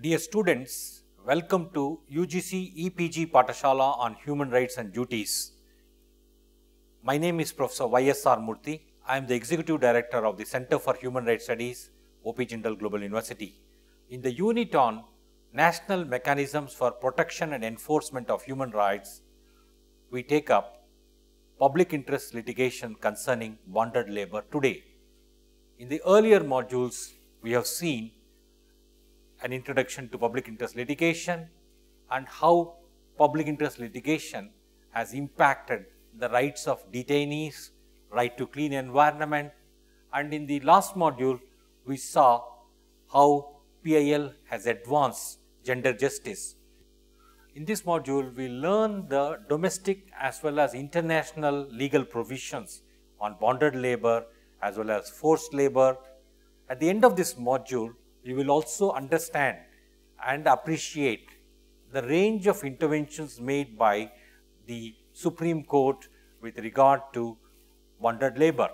Dear students, welcome to UGC EPG Pathashala on Human Rights and Duties. My name is Professor Y.S.R. Murthy. I am the Executive Director of the Center for Human Rights Studies, OP Jindal Global University. In the unit on National Mechanisms for Protection and Enforcement of Human Rights, we take up public interest litigation concerning bonded labor today. In the earlier modules, we have seen an introduction to public interest litigation and how public interest litigation has impacted the rights of detainees, right to clean environment, and in the last module we saw how PIL has advanced gender justice. In this module we learn the domestic as well as international legal provisions on bonded labor as well as forced labor. At the end of this module, you will also understand and appreciate the range of interventions made by the Supreme Court with regard to bonded labor.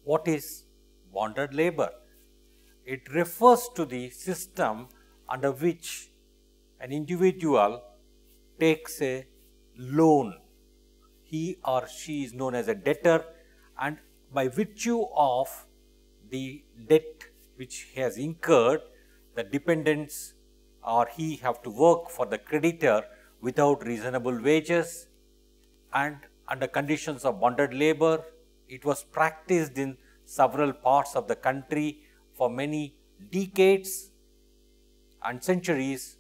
What is bonded labor? It refers to the system under which an individual takes a loan. He or she is known as a debtor, and by virtue of the debt which he has incurred, the dependents or he have to work for the creditor without reasonable wages, and under conditions of bonded labor. It was practiced in several parts of the country for many decades and centuries.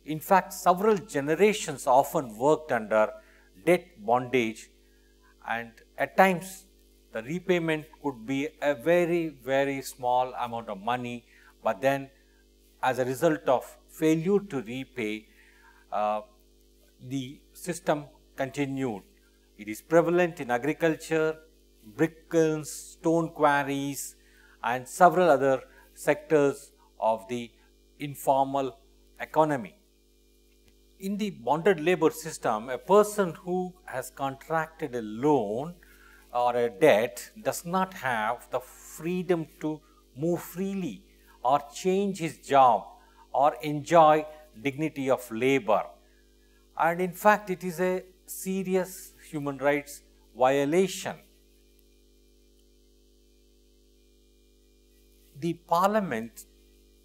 In fact, several generations often worked under debt bondage, and at times the repayment could be a very small amount of money, but then as a result of failure to repay, the system continued. It is prevalent in agriculture, brick kilns, stone quarries, and several other sectors of the informal economy. In the bonded labor system, a person who has contracted a loan or a debt does not have the freedom to move freely or change his job or enjoy dignity of labor. And in fact, it is a serious human rights violation. The Parliament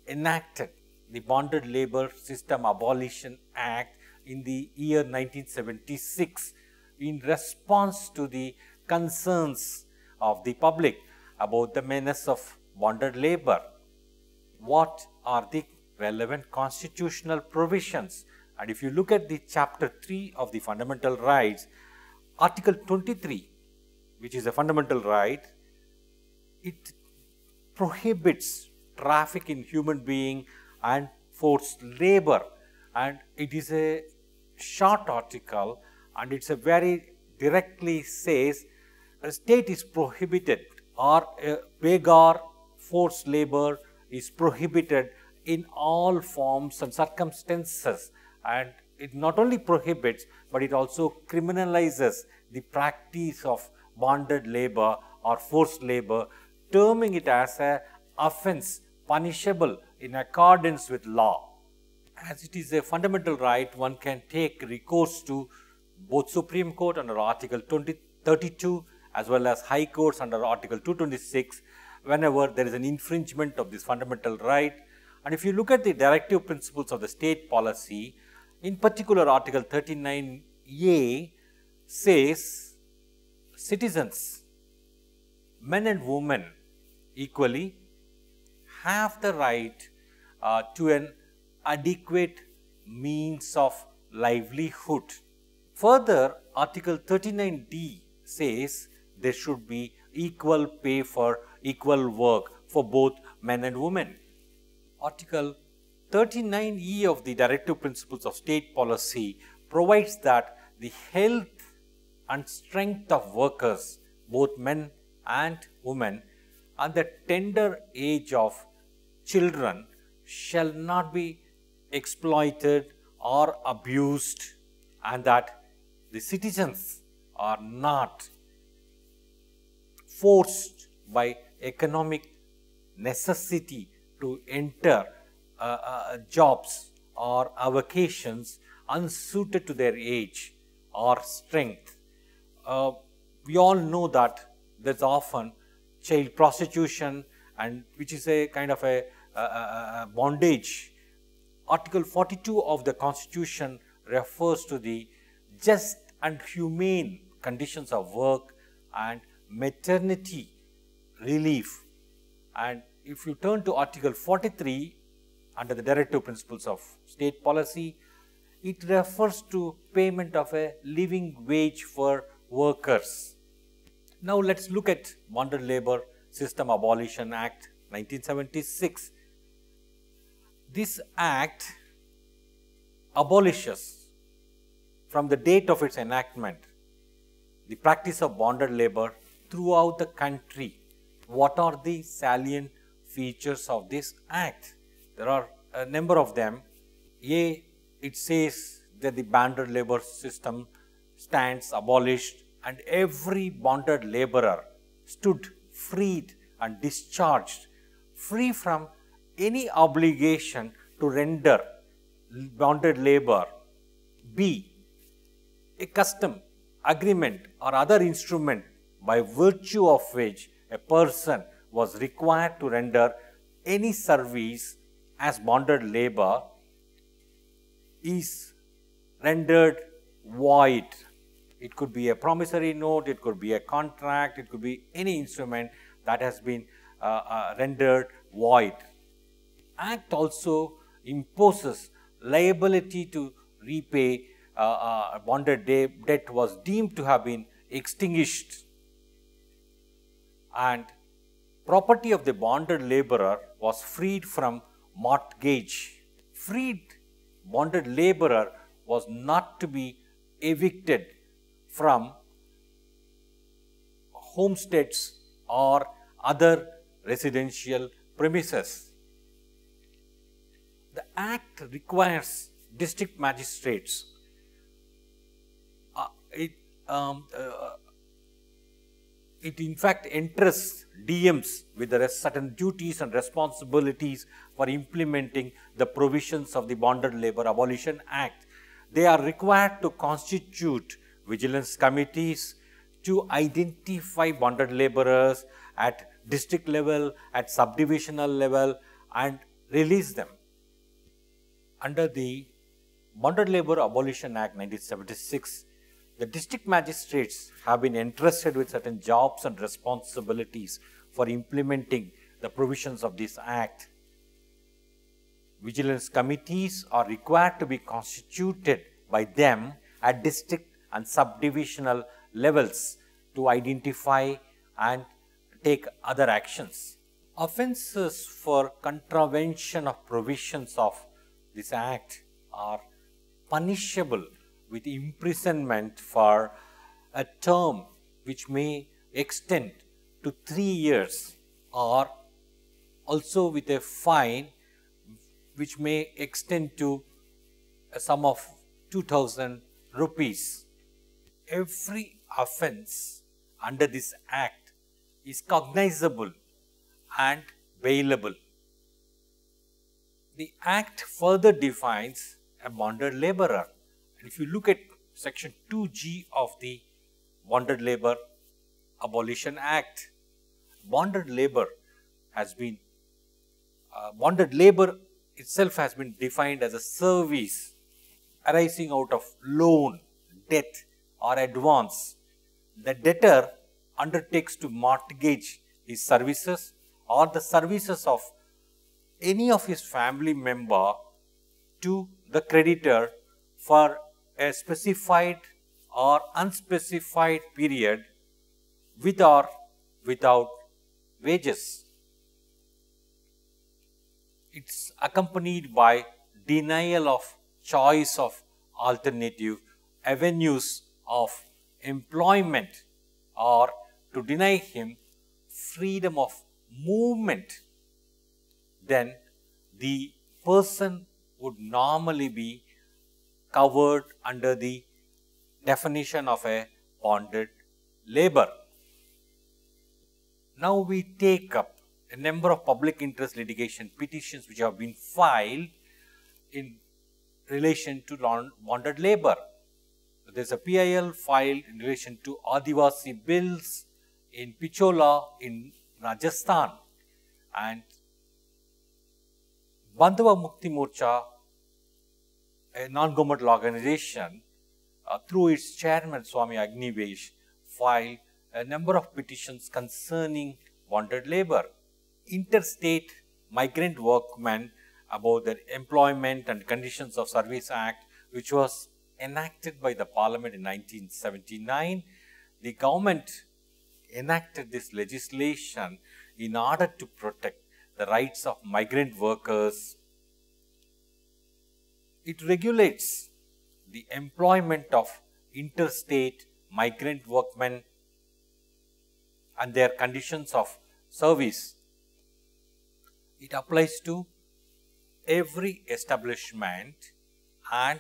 enacted the Bonded Labor System Abolition Act in the year 1976 in response to the concerns of the public about the menace of bonded labor. What are the relevant constitutional provisions? And if you look at the chapter 3 of the fundamental rights, article 23, which is a fundamental right, it prohibits traffic in human being and forced labor, and it is a short article, and it's a very directly says a state is prohibited or a beggar forced labor is prohibited in all forms and circumstances, and it not only prohibits but it also criminalizes the practice of bonded labor or forced labor, terming it as an offense punishable in accordance with law. As it is a fundamental right, one can take recourse to both Supreme Court under Article 32 as well as High Courts under Article 226 whenever there is an infringement of this fundamental right. And if you look at the directive principles of the state policy, in particular Article 39A says citizens, men and women equally, have the right to an adequate means of livelihood. Further, Article 39D says there should be equal pay for equal work for both men and women. Article 39E of the Directive Principles of State Policy provides that the health and strength of workers, both men and women, and the tender age of children shall not be exploited or abused, and that the citizens are not forced by economic necessity to enter jobs or avocations unsuited to their age or strength. We all know that there's often child prostitution, and which is a kind of a bondage. Article 42 of the Constitution refers to the just and humane conditions of work and maternity relief. And if you turn to Article 43 under the directive principles of state policy, it refers to payment of a living wage for workers. Now let's look at Bonded Labor System Abolition Act 1976. This act abolishes, from the date of its enactment, the practice of bonded labor throughout the country. What are the salient features of this act? There are a number of them. A, it says that the bonded labor system stands abolished and every bonded laborer stood freed and discharged, free from any obligation to render bonded labor. B, a custom, agreement or other instrument by virtue of which a person was required to render any service as bonded labor is rendered void. It could be a promissory note, it could be a contract, it could be any instrument that has been rendered void. Act also imposes liability to repay bonded debt was deemed to have been extinguished, and property of the bonded laborer was freed from mortgage. Freed bonded laborer was not to be evicted from homesteads or other residential premises. The Act requires district magistrates. It in fact entrusts DMs with certain duties and responsibilities for implementing the provisions of the Bonded Labor Abolition Act. They are required to constitute vigilance committees to identify bonded laborers at district level, at subdivisional level, and release them. Under the Bonded Labor Abolition Act 1976, the district magistrates have been entrusted with certain jobs and responsibilities for implementing the provisions of this Act. Vigilance committees are required to be constituted by them at district and subdivisional levels to identify and take other actions. Offences for contravention of provisions of this Act are punishable with imprisonment for a term which may extend to 3 years, or also with a fine which may extend to a sum of 2,000 rupees. Every offence under this Act is cognizable and bailable. The Act further defines a bonded laborer. And if you look at section 2G of the Bonded Labor Abolition Act, bonded labor itself has been defined as a service arising out of loan, debt or advance. The debtor undertakes to mortgage his services or the services of any of his family member to the creditor for a specified or unspecified period with or without wages. It's accompanied by denial of choice of alternative avenues of employment, or to deny him freedom of movement. Then the person would normally be covered under the definition of a bonded labor. Now we take up a number of public interest litigation petitions which have been filed in relation to bonded labor. There is a PIL filed in relation to Adivasi bills in Pichola in Rajasthan, and Bandhava Mukti Morcha, a non-governmental organization, through its chairman Swami Agnivesh, filed a number of petitions concerning bonded labor. Interstate migrant workmen about their employment and conditions of service act, which was enacted by the parliament in 1979. The government enacted this legislation in order to protect the rights of migrant workers. It regulates the employment of interstate migrant workmen and their conditions of service. It applies to every establishment and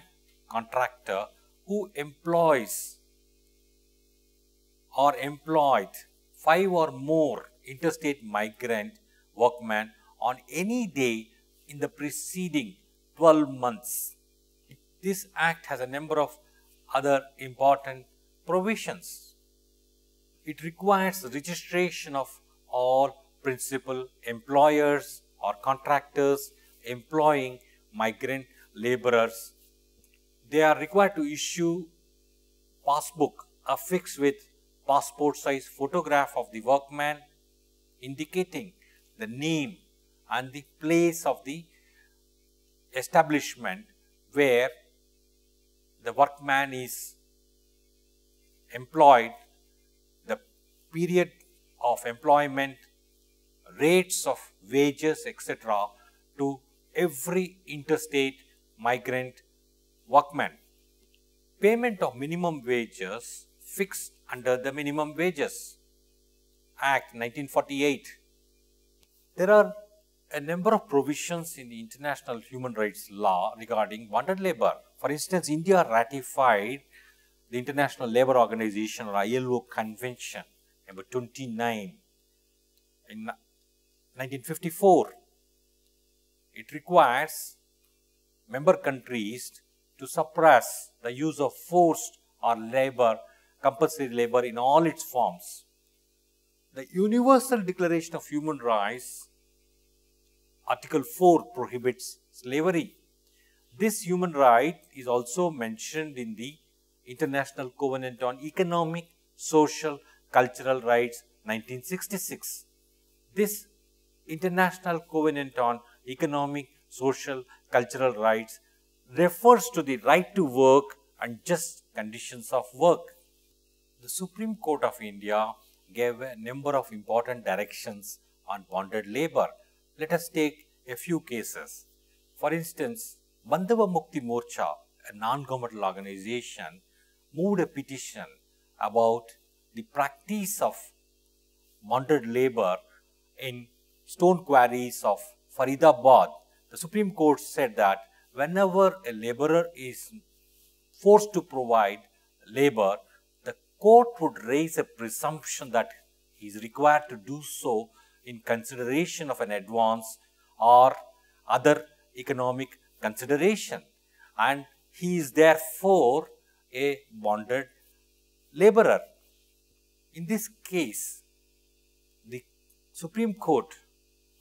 contractor who employs or employed 5 or more interstate migrant workmen on any day in the preceding 12 months. This act has a number of other important provisions. It requires registration of all principal employers or contractors employing migrant laborers. They are required to issue passbook affixed with passport size photograph of the workman indicating the name and the place of the establishment where the workman is employed, the period of employment, rates of wages, etc. to every interstate migrant workman. Payment of minimum wages fixed under the Minimum Wages Act 1948. There are a number of provisions in the international human rights law regarding bonded labor. For instance, India ratified the International Labour Organization or ILO Convention number 29 in 1954. It requires member countries to suppress the use of forced or labor, compulsory labor in all its forms. The Universal Declaration of Human Rights, Article 4, prohibits slavery. This human right is also mentioned in the International Covenant on Economic, Social, Cultural Rights 1966. This International Covenant on Economic, Social, Cultural Rights refers to the right to work and just conditions of work. The Supreme Court of India gave a number of important directions on bonded labor. Let us take a few cases. For instance, Bandhava Mukti Morcha, a non-governmental organization, moved a petition about the practice of bonded labor in stone quarries of Faridabad. The Supreme Court said that whenever a laborer is forced to provide labor, the court would raise a presumption that he is required to do so in consideration of an advance or other economic consideration, and he is therefore a bonded laborer. In this case, the Supreme Court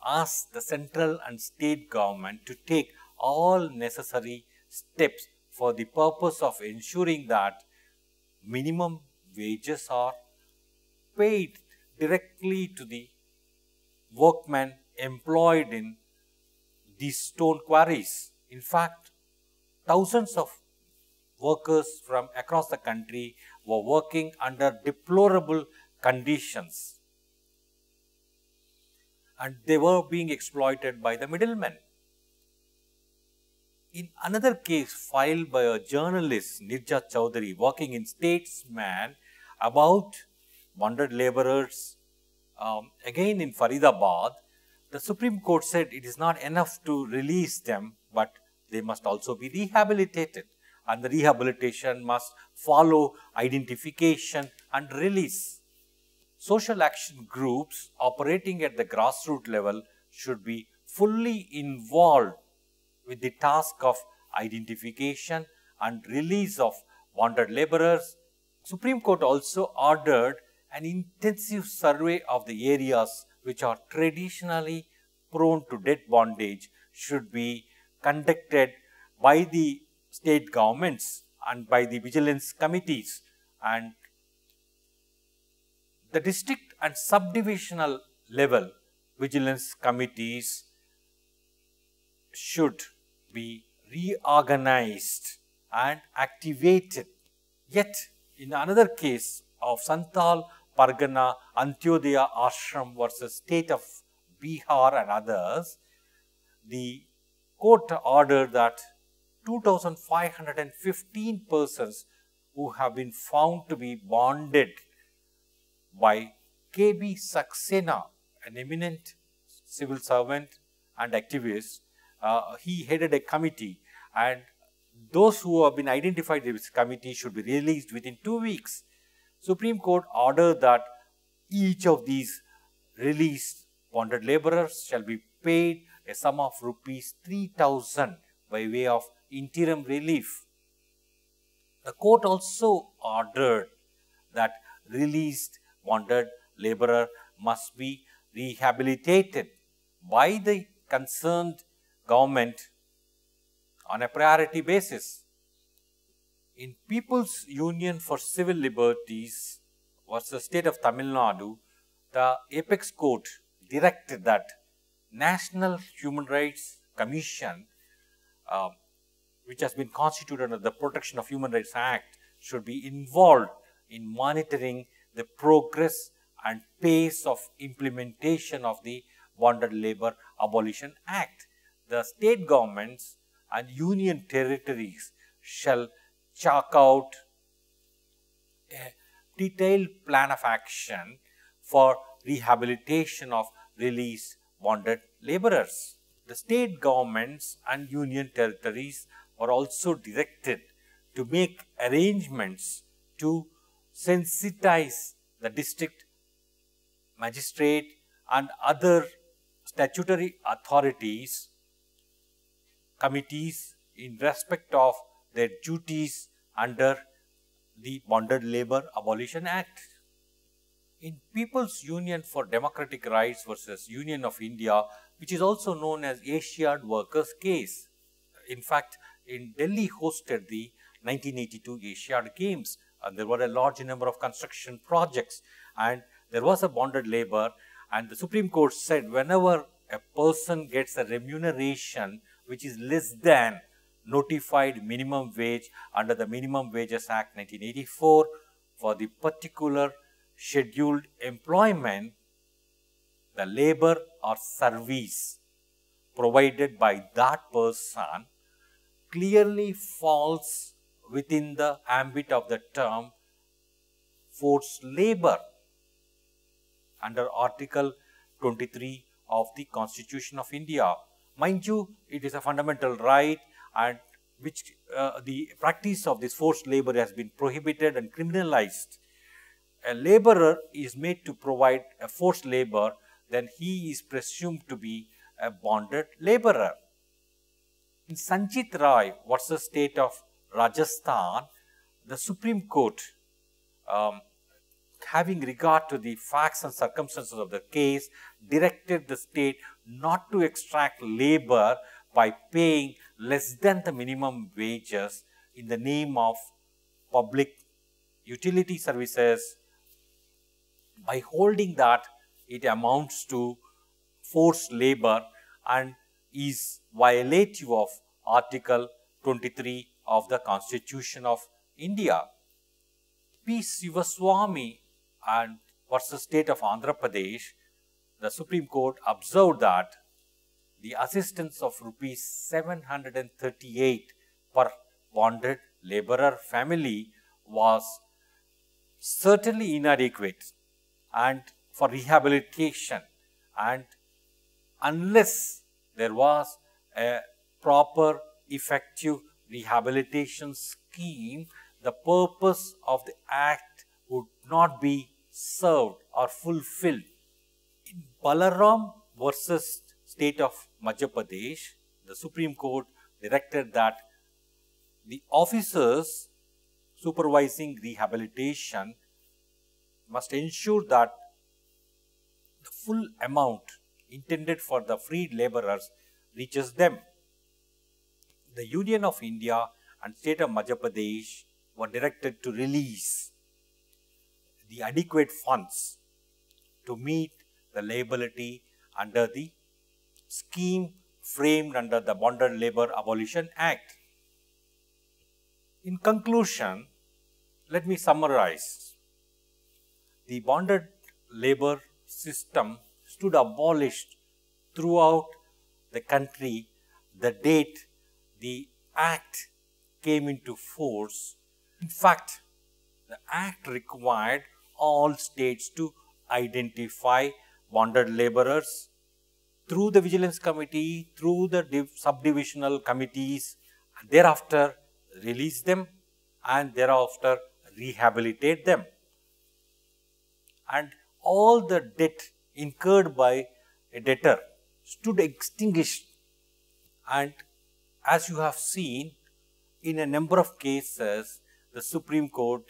asked the central and state government to take all necessary steps for the purpose of ensuring that minimum wages are paid directly to the workmen employed in these stone quarries. In fact, thousands of workers from across the country were working under deplorable conditions, and they were being exploited by the middlemen. In another case filed by a journalist, Nirja Chowdhury, working in Statesman, about bonded laborers, again in Faridabad, the Supreme Court said it is not enough to release them, but they must also be rehabilitated, and the rehabilitation must follow identification and release. social action groups operating at the grassroots level should be fully involved with the task of identification and release of bonded laborers. Supreme Court also ordered an intensive survey of the areas which are traditionally prone to debt bondage should be conducted by the state governments and by the vigilance committees, and the district and subdivisional level vigilance committees should be reorganized and activated. Yet, in another case of Santhal Pargana Antyodaya Ashram versus State of Bihar and others, the court ordered that 2,515 persons who have been found to be bonded by K.B. Saxena, an eminent civil servant and activist. He headed a committee, and those who have been identified in this committee should be released within 2 weeks. Supreme Court ordered that each of these released bonded laborers shall be paid a sum of rupees 3,000 by way of interim relief. The court also ordered that released bonded laborer must be rehabilitated by the concerned government on a priority basis. In People's Union for Civil Liberties versus State of Tamil Nadu, the Apex Court directed that National Human Rights Commission, which has been constituted under the Protection of Human Rights Act, should be involved in monitoring the progress and pace of implementation of the Bonded Labor Abolition Act. The state governments and union territories shall chalk out a detailed plan of action for rehabilitation of released bonded laborers. The state governments and union territories are also directed to make arrangements to sensitize the district magistrate and other statutory authorities, committees in respect of their duties under the Bonded Labor Abolition Act. In People's Union for Democratic Rights versus Union of India, which is also known as Asiad Workers case. In fact, in Delhi hosted the 1982 Asiad Games, and there were a large number of construction projects, and there was a bonded labor, and the Supreme Court said whenever a person gets a remuneration which is less than notified minimum wage under the Minimum Wages Act 1984 for the particular scheduled employment, the labor or service provided by that person clearly falls within the ambit of the term forced labor under Article 23 of the Constitution of India. Mind you, it is a fundamental right, and which the practice of this forced labor has been prohibited and criminalized. A laborer is made to provide a forced labor, then he is presumed to be a bonded laborer. In Sanjit Rai versus State of Rajasthan, the Supreme Court, having regard to the facts and circumstances of the case, directed the state not to extract labor by paying less than the minimum wages in the name of public utility services, by holding that it amounts to forced labor and is violative of Article 23 of the Constitution of India. P. Sivaswamy and versus State of Andhra Pradesh, the Supreme Court observed that the assistance of rupees 738 per bonded laborer family was certainly inadequate and for rehabilitation, and unless there was a proper effective rehabilitation scheme, the purpose of the act would not be served or fulfilled. In Balaram versus State of Madhya Pradesh, the Supreme Court directed that the officers supervising rehabilitation must ensure that the full amount intended for the freed laborers reaches them. The Union of India and State of Madhya Pradesh were directed to release the adequate funds to meet the liability under the scheme framed under the Bonded Labour Abolition Act. In conclusion, let me summarize. The bonded labour system stood abolished throughout the country the date the Act came into force. In fact, the Act required all states to identify bonded labourers through the Vigilance Committee, through the subdivisional committees, and thereafter release them and thereafter rehabilitate them. And all the debt incurred by a debtor stood extinguished. And as you have seen, in a number of cases, the Supreme Court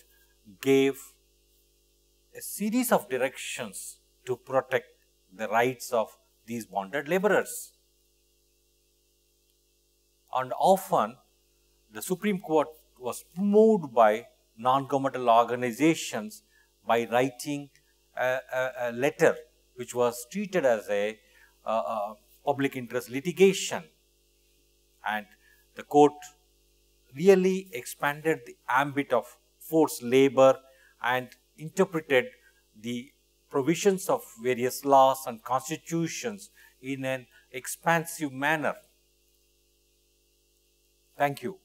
gave a series of directions to protect the rights of these bonded laborers. And often, the Supreme Court was moved by non-governmental organizations by writing a letter which was treated as a public interest litigation, and the court really expanded the ambit of forced labor and interpreted the provisions of various laws and constitutions in an expansive manner. Thank you.